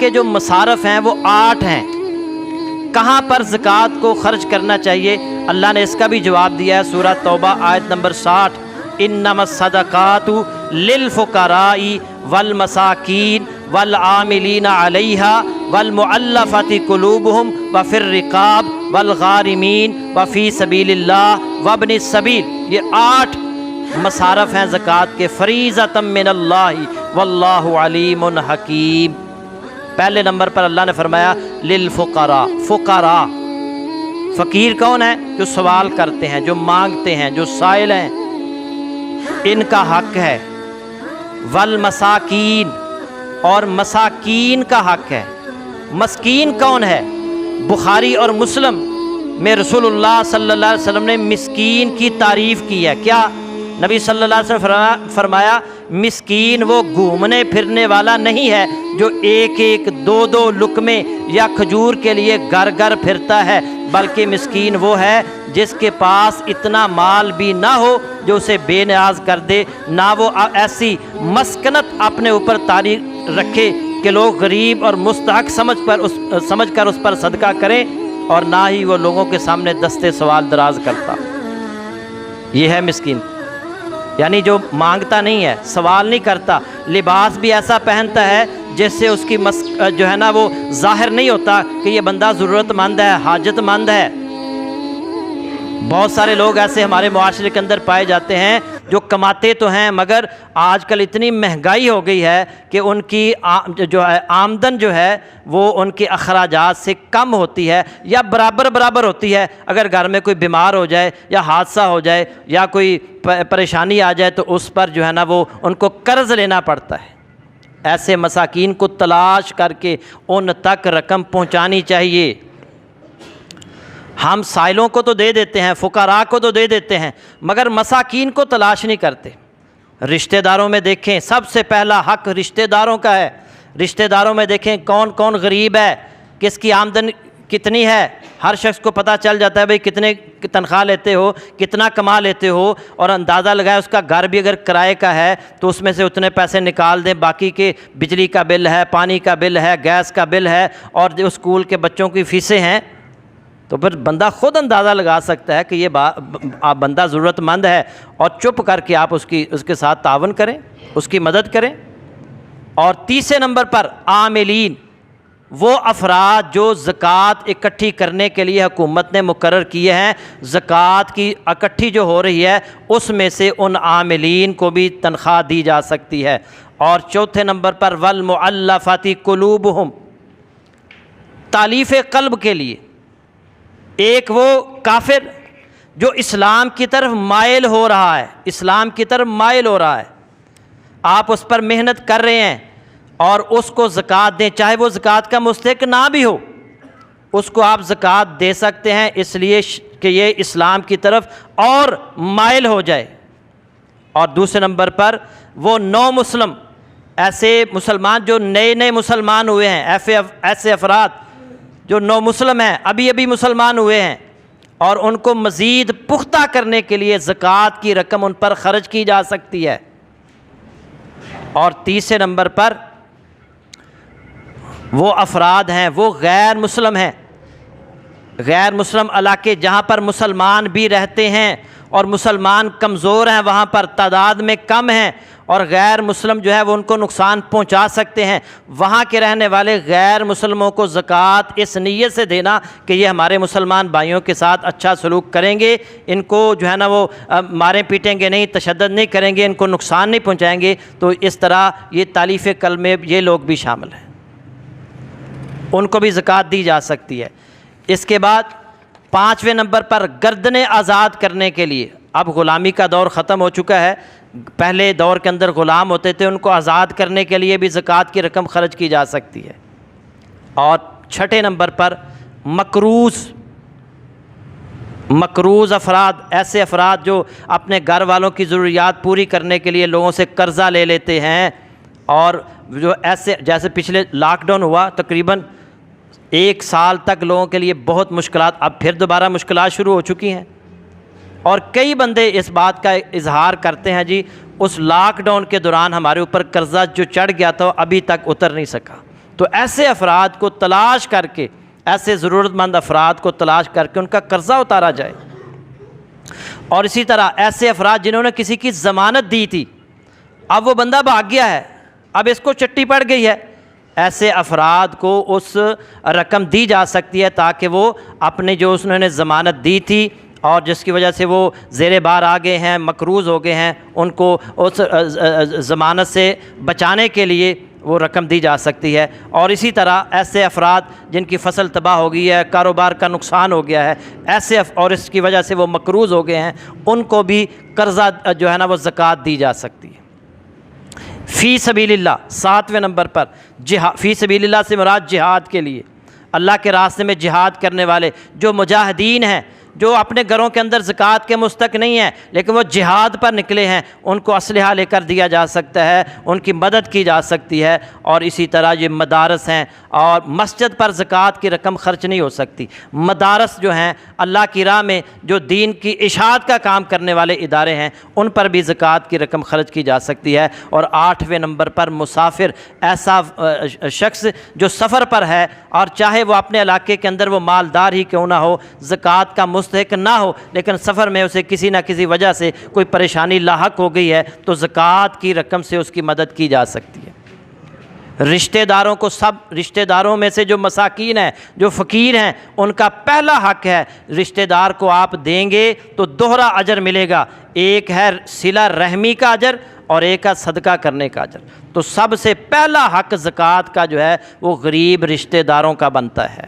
کے جو مصارف ہیں وہ 8 ہیں۔ کہاں پر زکوٰۃ کو خرچ کرنا چاہیے؟ اللہ نے اس کا بھی جواب دیا ہے سورہ توبہ آیت نمبر 60، انما الصدقات للفقراء والمساکین والعاملین علیہا والمؤلفۃ قلوبہم وفی الرقاب والغارمین وفی سبیل اللہ وابن السبیل۔ یہ 8 مصارف ہیں زکوٰۃ کے، فریضۃ من اللہ واللہ علیم حکیم۔ پہلے نمبر پر اللہ نے فرمایا للفقراء، فقراء، فقیر کون ہے؟ جو سوال کرتے ہیں، جو مانگتے ہیں، جو سائل ہیں، ان کا حق ہے۔ والمساکین، اور مساکین کا حق ہے۔ مسکین کون ہے؟ بخاری اور مسلم میں رسول اللہ صلی اللہ علیہ وسلم نے مسکین کی تعریف کی ہے۔ کیا نبی صلی اللہ علیہ وسلم فرمایا مسکین وہ گھومنے پھرنے والا نہیں ہے جو ایک ایک 2 لقمے یا کھجور کے لیے گھر گھر پھرتا ہے، بلکہ مسکین وہ ہے جس کے پاس اتنا مال بھی نہ ہو جو اسے بے نیاز کر دے، نہ وہ ایسی مسکنت اپنے اوپر طاری رکھے کہ لوگ غریب اور مستحق سمجھ کر اس پر صدقہ کریں، اور نہ ہی وہ لوگوں کے سامنے دستے سوال دراز کرتا۔ یہ ہے مسکین، یعنی جو مانگتا نہیں ہے، سوال نہیں کرتا، لباس بھی ایسا پہنتا ہے جس سے اس کی جو ہے نا وہ ظاہر نہیں ہوتا کہ یہ بندہ ضرورت مند ہے، حاجت مند ہے۔ بہت سارے لوگ ایسے ہمارے معاشرے کے اندر پائے جاتے ہیں جو کماتے تو ہیں، مگر آج کل اتنی مہنگائی ہو گئی ہے کہ ان کی جو ہے آمدن جو ہے وہ ان کے اخراجات سے کم ہوتی ہے یا برابر ہوتی ہے۔ اگر گھر میں کوئی بیمار ہو جائے یا حادثہ ہو جائے یا کوئی پریشانی آ جائے تو اس پر جو ہے نا وہ ان کو قرض لینا پڑتا ہے۔ ایسے مساکین کو تلاش کر کے ان تک رقم پہنچانی چاہیے۔ ہم سائلوں کو تو دے دیتے ہیں، فقراء کو تو دے دیتے ہیں، مگر مساکین کو تلاش نہیں کرتے۔ رشتہ داروں میں دیکھیں، سب سے پہلا حق رشتہ داروں کا ہے۔ رشتہ داروں میں دیکھیں کون کون غریب ہے، کس کی آمدن کتنی ہے، ہر شخص کو پتہ چل جاتا ہے بھئی کتنے تنخواہ لیتے ہو، کتنا کما لیتے ہو، اور اندازہ لگائے اس کا گھر بھی اگر کرائے کا ہے تو اس میں سے اتنے پیسے نکال دیں، باقی کے بجلی کا بل ہے، پانی کا بل ہے، گیس کا بل ہے، اور جو اسکول کے بچوں کی فیسیں ہیں، تو پھر بندہ خود اندازہ لگا سکتا ہے کہ یہ بندہ ضرورت مند ہے، اور چپ کر کے آپ اس کے ساتھ تعاون کریں، اس کی مدد کریں۔ اور تیسرے نمبر پر عاملین، وہ افراد جو زکوٰۃ اکٹھی کرنے کے لیے حکومت نے مقرر کیے ہیں، زکوٰۃ کی اکٹھی جو ہو رہی ہے اس میں سے ان عاملین کو بھی تنخواہ دی جا سکتی ہے۔ اور چوتھے نمبر پر والمؤلفۃ قلوبہم، تالیف قلب کے لیے، ایک وہ کافر جو اسلام کی طرف مائل ہو رہا ہے، اسلام کی طرف مائل ہو رہا ہے، آپ اس پر محنت کر رہے ہیں اور اس کو زکوٰۃ دیں، چاہے وہ زکوٰۃ کا مستحق نہ بھی ہو، اس کو آپ زکوٰۃ دے سکتے ہیں، اس لیے کہ یہ اسلام کی طرف اور مائل ہو جائے۔ اور دوسرے نمبر پر وہ نو مسلم، ایسے مسلمان جو نئے مسلمان ہوئے ہیں، ایسے افراد جو نو مسلم ہیں، ابھی مسلمان ہوئے ہیں، اور ان کو مزید پختہ کرنے کے لیے زکوٰۃ کی رقم ان پر خرچ کی جا سکتی ہے۔ اور تیسرے نمبر پر وہ افراد ہیں، وہ غیر مسلم ہیں، غیر مسلم علاقے جہاں پر مسلمان بھی رہتے ہیں اور مسلمان کمزور ہیں، وہاں پر تعداد میں کم ہیں اور غیر مسلم جو ہے وہ ان کو نقصان پہنچا سکتے ہیں، وہاں کے رہنے والے غیر مسلموں کو زکوٰۃ اس نیت سے دینا کہ یہ ہمارے مسلمان بھائیوں کے ساتھ اچھا سلوک کریں گے، ان کو جو ہے نا وہ ماریں پیٹیں گے نہیں، تشدد نہیں کریں گے، ان کو نقصان نہیں پہنچائیں گے، تو اس طرح یہ تالیف قلب میں یہ لوگ بھی شامل ہیں، ان کو بھی زکوٰۃ دی جا سکتی ہے۔ اس کے بعد 5ویں نمبر پر گردنیں آزاد کرنے کے لیے، اب غلامی کا دور ختم ہو چکا ہے، پہلے دور کے اندر غلام ہوتے تھے، ان کو آزاد کرنے کے لیے بھی زکوٰۃ کی رقم خرچ کی جا سکتی ہے۔ اور 6 نمبر پر مقروض افراد، ایسے افراد جو اپنے گھر والوں کی ضروریات پوری کرنے کے لیے لوگوں سے قرضہ لے لیتے ہیں، اور جو ایسے جیسے پچھلے لاک ڈاؤن ہوا، تقریباً 1 سال تک لوگوں کے لیے بہت مشکلات، اب پھر دوبارہ مشکلات شروع ہو چکی ہیں، اور کئی بندے اس بات کا اظہار کرتے ہیں جی اس لاک ڈاؤن کے دوران ہمارے اوپر قرضہ جو چڑھ گیا تھا ابھی تک اتر نہیں سکا، تو ایسے افراد کو تلاش کر کے، ایسے ضرورت مند افراد کو تلاش کر کے ان کا قرضہ اتارا جائے۔ اور اسی طرح ایسے افراد جنہوں نے کسی کی ضمانت دی تھی، اب وہ بندہ بھاگ گیا ہے، اب اس کو چٹی پڑ گئی ہے، ایسے افراد کو اس رقم دی جا سکتی ہے تاکہ وہ اپنے جو انہوں نے ضمانت دی تھی اور جس کی وجہ سے وہ زیر بار آ گئے ہیں، مقروض ہو گئے ہیں، ان کو اس ضمانت سے بچانے کے لیے وہ رقم دی جا سکتی ہے۔ اور اسی طرح ایسے افراد جن کی فصل تباہ ہو گئی ہے، کاروبار کا نقصان ہو گیا ہے، ایسے اور اس کی وجہ سے وہ مقروض ہو گئے ہیں، ان کو بھی قرضہ جو ہے نا وہ زکوٰۃ دی جا سکتی ہے۔ فی سبیل اللہ 7ویں نمبر پر فی سبیل اللہ سے مراد جہاد کے لیے، اللہ کے راستے میں جہاد کرنے والے جو مجاہدین ہیں، جو اپنے گھروں کے اندر زکوٰۃ کے مستحق نہیں ہیں لیکن وہ جہاد پر نکلے ہیں، ان کو اسلحہ لے کر دیا جا سکتا ہے، ان کی مدد کی جا سکتی ہے۔ اور اسی طرح یہ مدارس ہیں، اور مسجد پر زکوٰۃ کی رقم خرچ نہیں ہو سکتی، مدارس جو ہیں اللہ کی راہ میں جو دین کی اشاعت کا کام کرنے والے ادارے ہیں، ان پر بھی زکوٰۃ کی رقم خرچ کی جا سکتی ہے۔ اور 8ویں نمبر پر مسافر، ایسا شخص جو سفر پر ہے اور چاہے وہ اپنے علاقے کے اندر وہ مالدار ہی کیوں نہ ہو، زکوٰۃ کا مستحق نہ ہو، لیکن سفر میں اسے کسی نہ کسی وجہ سے کوئی پریشانی لاحق ہو گئی ہے تو زکوٰۃ کی رقم سے اس کی مدد کی جا سکتی ہے۔ رشتہ داروں کو، سب رشتہ داروں میں سے جو مساکین ہیں، جو فقیر ہیں، ان کا پہلا حق ہے، رشتہ دار کو آپ دیں گے تو دوہرا اجر ملے گا، ایک ہے صلہ رحمی کا اجر اور ایک ہے صدقہ کرنے کا اجر۔ تو سب سے پہلا حق زکوٰۃ کا جو ہے وہ غریب رشتہ داروں کا بنتا ہے۔